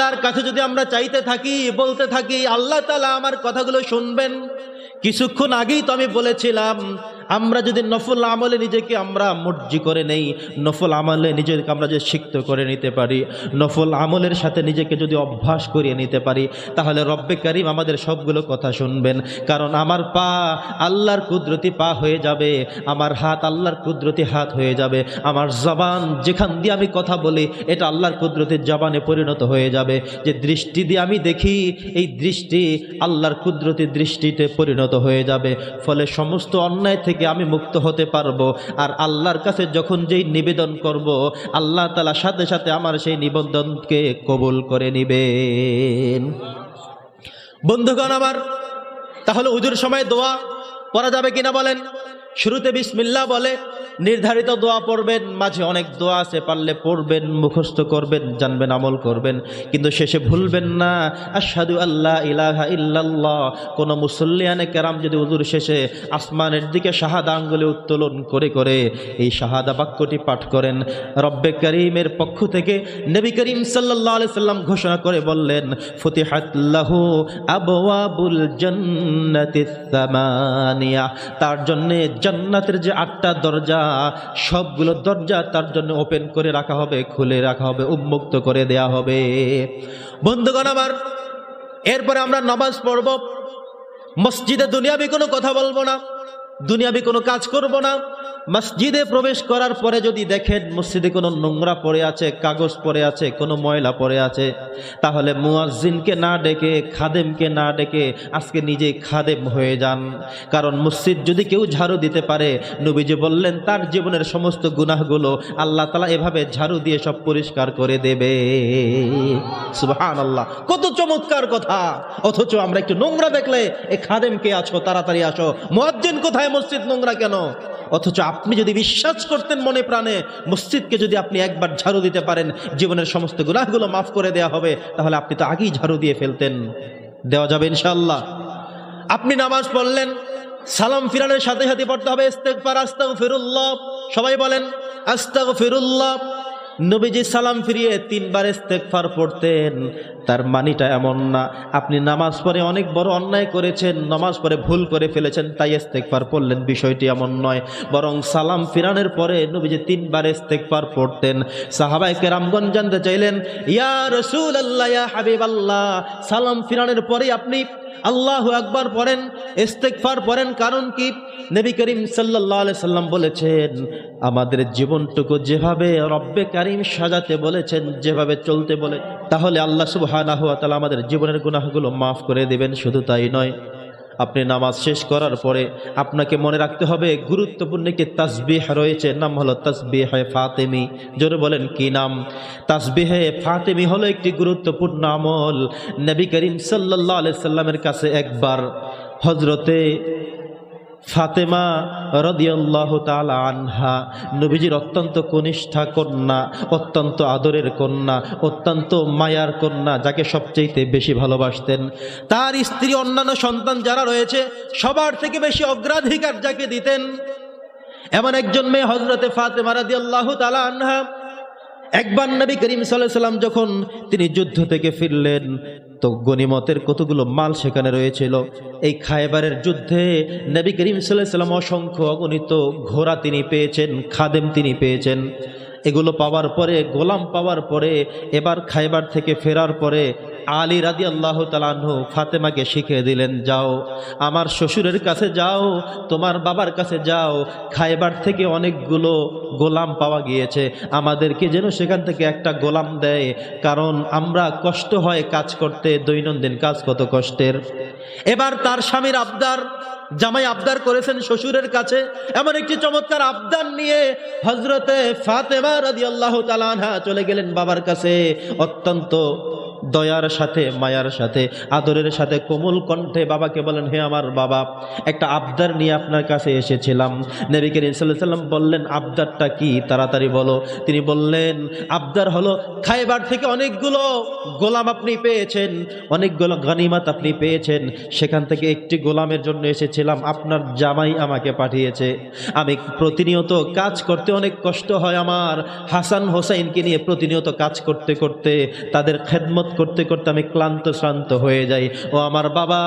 আল্লাহর কাছে যদি আমরা চাইতে থাকি, বলতে থাকি, আল্লাহ তাআলা আমার কথাগুলো শুনবেন। কিছুক্ষণ আগেই তো আমি বলেছিলাম, আমরা যদি নফল আমলে নিজেকে আমরা মর্জি করে নেই, নফল আমলে নিজেকে আমরা যদি সিক্ত করে নিতে পারি, নফল আমলের সাথে নিজেকে যদি অভ্যাস করিয়ে নিতে পারি, তাহলে রব্বে কারিম আমাদের সবগুলো কথা শুনবেন। কারণ আমার পা আল্লাহর কুদরতি পা হয়ে যাবে, আমার হাত আল্লাহর কুদরতি হাত হয়ে যাবে, আমার জবান যেখান দিয়ে আমি কথা বলি এটা আল্লাহর কুদরতির জবানে পরিণত হয়ে যাবে। যে দৃষ্টি দিয়ে আমি দেখি, এই দৃষ্টি আল্লাহর কুদরতি দৃষ্টিতে পরিণত হয়ে যাবে। ফলে সমস্ত অন্যায় থেকে আমি মুক্ত হতে পারবো। আর আল্লাহর কাছে যখন যেই নিবেদন করব, আল্লাহ তাআলা সাথে সাথে আমার সেই নিবেদনকে কবুল করে নিবেন। বন্ধুগণ আমার, তাহলে উজুর সময় দোয়া পড়া যাবে কিনা বলেন? শুরুতে বিসমিল্লাহ বলে নির্ধারিত দোয়া পড়বেন, মাঝে অনেক দোয়া আছে, পারলে পড়বেন, মুখস্থ করবেন, জানবেন, আমল করবেন, কিন্তু শেষে ভুলবেন না আশহাদু আল্লা ইলাহা ইল্লাল্লাহ। কোন মুসল্লিয়ানে কেরাম যদি উযুর শেষে আসমানের দিকে শাহাদা আঙ্গুলে উত্তোলন করে করে এই শাহাদা বাক্যটি পাঠ করেন, রব্বে কারীমের পক্ষ থেকে নবী করিম সাল্লাল্লাহু আলাইহি সাল্লাম ঘোষণা করে বললেন, ফুতিহাত লাহু আবওয়াবুল জান্নাতিস সামানিয়া। তার জন্য জান্নাতের যে 8টা দরজা, সবগুলো দরজা তার জন্য ওপেন করে রাখা হবে, খুলে রাখা হবে, উন্মুক্ত করে দেয়া হবে। বন্ধুগণ আমার, এরপরে আমরা নামাজ পড়ব। মসজিদে দুনিয়াবি কোনো কথা বলবো না, দুনিয়াবি কোনো কাজ করব না। মসজিদে প্রবেশ করার পরে যদি দেখেন মসজিদে কোনো নোংরা পড়ে আছে, কাগজ পড়ে আছে, কোনো ময়লা পড়ে আছে, তাহলে মুয়াজ্জিনকে না ডেকে, খাদেমকে না ডেকে আজকে নিজেই খাদেম হয়ে যান। কারণ মসজিদ যদি কেউ ঝাড়ু দিতে পারে, নবীজি বললেন তার জীবনের সমস্ত গুনাহগুলো আল্লাহ তাআলা এভাবে ঝাড়ু দিয়ে সব পরিষ্কার করে দেবে। সুবহানাল্লাহ, কত চমৎকার কথা! অথচ আমরা একটু নোংরা দেখলে এ খাদেম কে আছো, তাড়াতাড়ি আসো, মুয়াজ্জিন কোথায়, মসজিদ নোংরা কেন? অথচ আপনি যদি বিশ্বাস করতেন মনে প্রাণে, মসজিদকে যদি আপনি একবার ঝাড়ু দিতে পারেন, জীবনের সমস্ত গুনাহগুলো মাফ করে দেয়া হবে, তাহলে আপনি তো আগেই ঝাড়ু দিয়ে ফেলতেন। দেওয়া যাবে ইনশাআল্লাহ। আপনি নামাজ পড়লেন, সালাম ফিরানোর সাথে সাথে পড়তে হবে ইস্তেগফার, আস্তাগফিরুল্লাহ। সবাই বলেন আস্তাগফিরুল্লাহ। নবীজি সালাম ফিরিয়ে 3 বার ইস্তেগফার পড়তেন। তার মানিটা এমন না আপনি নামাজ পড়ে অনেক বড় অন্যায় করেছেন, নামাজ পড়ে ভুল করে ফেলেছেন তাই ইস্তেগফার পড়লেন, বিষয়টি এমন নয়। বরং সালাম ফিরানোর পরে নবীজি 3 বার ইস্তেগফার পড়তেন। সাহাবায়ে কেরামগণ জানতে চাইলেন, ইয়া রাসূলুল্লাহ, ইয়া হাবিবাল্লাহ, সালাম ফিরানোর পরে আপনি আল্লাহু আকবার পড়েন, ইস্তেগফার পড়েন, কারণ কি? নবী করিম সাল্লাল্লাহু আলাইহি সাল্লাম বলেছেন, আমাদের জীবনটুকু যেভাবে রব্বে কারীম সাজাতে বলেছেন, যেভাবে চলতে বলে, তাহলে আল্লাহ সুবহানাহু ওয়া তাআলা আমাদের জীবনের গুনাহগুলো মাফ করে দিবেন। শুধু তাই নয়, আপনি নামাজ শেষ করার পরে আপনাকে মনে রাখতে হবে গুরুত্বপূর্ণ একটি তাসবিহ রয়েছে, নাম হলো তাসবিহে ফাতেমি। জোরে বলেন কি নাম? তাসবিহে ফাতেমি হলো একটি গুরুত্বপূর্ণ আমল। নবী করিম সাল্লাল্লাহু আলাইহি সাল্লামের কাছে একবার হযরতে ফাতেমা রাদিয়াল্লাহু তাআলা আনহা, নবীজির অত্যন্ত কনিষ্ঠা কন্যা, অত্যন্ত আদরের কন্যা, অত্যন্ত মায়ার কন্যা, যাকে সবচেয়ে বেশি ভালোবাসতেন, তার স্ত্রী অন্যান্য সন্তান যারা রয়েছে সবার থেকে বেশি অগ্রাধিকার যাকে দিতেন, এমন একজন মেয়ে হযরতে ফাতেমা রাদিয়াল্লাহু তাআলা আনহা। একবার নবী করিম সাল্লাল্লাহু আলাইহি সাল্লাম যখন তিনি যুদ্ধ থেকে ফিরলেন, তো গনিমতের কতগুলো মাল সেখানে রয়েছিল। এই খায়বারের যুদ্ধে নবী করিম সাল্লাল্লাহু আলাইহি সাল্লাম অসংখ্য অগণিত ঘোড়া তিনি পেয়েছেন, খাদেম তিনি পেয়েছেন। এগুলো পাওয়ার পরে, গোলাম পাওয়ার পরে, এবার খায়বার থেকে ফেরার পরে আলী রাদিয়াল্লাহু তাআলা আনহু ফাতেমাকে শিখিয়ে দিলেন, যাও আমার শ্বশুরের কাছে যাও, তোমার বাবার কাছে যাও, খায়বার থেকে অনেকগুলো গোলাম পাওয়া গিয়েছে, আমাদেরকে যেন সেখান থেকে একটা গোলাম দেয়, কারণ আমরা কষ্ট হয় কাজ করতে, দৈনন্দিন কাজ কত কষ্টের। এবার তার স্বামীর আবদার, জামাই আবদার করেছেন শ্বশুরের কাছে, এমন একটি চমৎকার আবদার নিয়ে হযরতে ফাতেমা রাদিয়াল্লাহু তাআলা আনহা চলে গেলেন বাবার কাছে। অত্যন্ত দয়ার সাথে, মায়ার সাথে, আদরের সাথে কোমল কণ্ঠে বাবাকে বলেন, হে আমার বাবা, একটা আবদার নিয়ে আপনার কাছে এসেছিলাম। নবী করিম সাল্লাল্লাহু আলাইহি সাল্লাম বললেন, আবদারটা কি, তাড়াতাড়ি বলো। তিনি বললেন, আবদার হলো খায়বার থেকে অনেকগুলো গোলাম আপনি পেয়েছেন, অনেকগুলো গনিমত আপনি পেয়েছেন, সেখান থেকে একটি গোলামের জন্য এসেছিলাম, আপনার জামাই আমাকে পাঠিয়েছে। আমি প্রতিনিয়ত কাজ করতে অনেক কষ্ট হয় আমার, হাসান হোসাইনকে নিয়ে প্রতিনিয়ত কাজ করতে করতে, তাদের খেদমত করতে করতে আমি ক্লান্ত শ্রান্ত হয়ে যাই। ও আমার বাবা,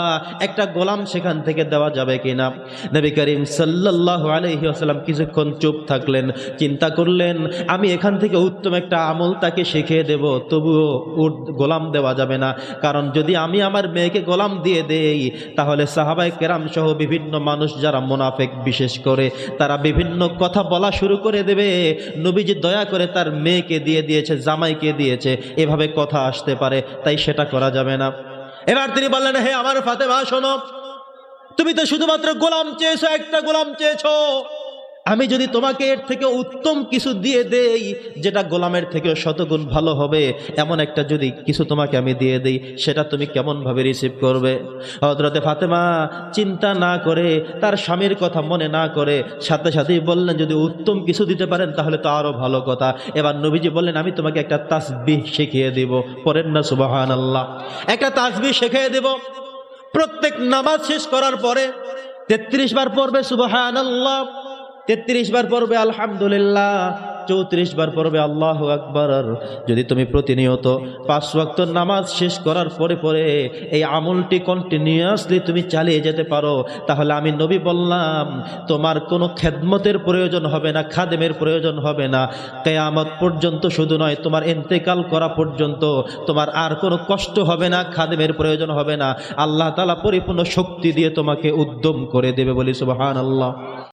একটা গোলাম সেখান থেকে দেওয়া যাবে কিনা? নবী করিম সাল্লাল্লাহু আলাইহি ওয়াসাল্লাম কিছুক্ষণ চুপ থাকলেন, চিন্তা করলেন আমি এখান থেকে উত্তম একটা আমল তাকে শিখিয়ে দেব, তবুও গোলাম দেওয়া যাবে না। কারণ যদি আমি আমার মেয়েকে গোলাম দিয়ে দেই, তাহলে সাহাবায়ে কেরাম সহ বিভিন্ন মানুষ যারা মুনাফিক বিশেষ করে, তারা বিভিন্ন কথা বলা শুরু করে দেবে, নবীজি দয়া করে তার মেয়েকে দিয়ে দিয়েছে, জামাইকে দিয়েছে, এভাবে কথা আসতে পারে, তাই সেটা করা যাবে না। এবার তিনি বললেন, হে আমার ফাতেমা শোনো, তুমি তো শুধুমাত্র গোলাম চেয়েছো, একটা গোলাম চেয়েছো, আমি যদি তোমাকে এর থেকে উত্তম কিছু দিয়ে দেই, যেটা গোলামের থেকেও শতগুণ ভালো হবে, এমন একটা যদি কিছু তোমাকে আমি দিয়ে দেই, সেটা তুমি কেমন ভাবে রিসিভ করবে? হযরতে ফাতেমা চিন্তা না করে, তার স্বামীর কথা মনে না করে সাথে সাথেই বললেন, যদি উত্তম কিছু দিতে পারেন তাহলে তো আরো ভালো কথা। এবার নবীজি বললেন, আমি তোমাকে একটা তাসবিহ শিখিয়ে দেব। পড়েন না সুবহানাল্লাহ? একটা তাসবিহ শিখিয়ে দেব, প্রত্যেক নামাজ শেষ করার পরে 33 বার পড়বে সুবহানাল্লাহ, 33 বার পড়বে আলহামদুলিল্লাহ, 34 বার পড়বে আল্লাহু আকবার। যদি তুমি প্রতিনিয়ত 5 ওয়াক্ত নামাজ শেষ করার পরে পরে এই আমলটি কন্টিনিউয়াসলি তুমি চালিয়ে যেতে পারো, তাহলে আমি নবী বললাম তোমার কোনো খেদমতের প্রয়োজন হবে না, খাদেমের প্রয়োজন হবে না। কিয়ামত পর্যন্ত শুধু নয়, তোমার ইন্তেকাল করা পর্যন্ত তোমার আর কোনো কষ্ট হবে না, খাদেমের প্রয়োজন হবে না। আল্লাহ তাআলা পরিপূর্ণ শক্তি দিয়ে তোমাকে উদ্যম করে দেবে। বলি সুবহানাল্লাহ।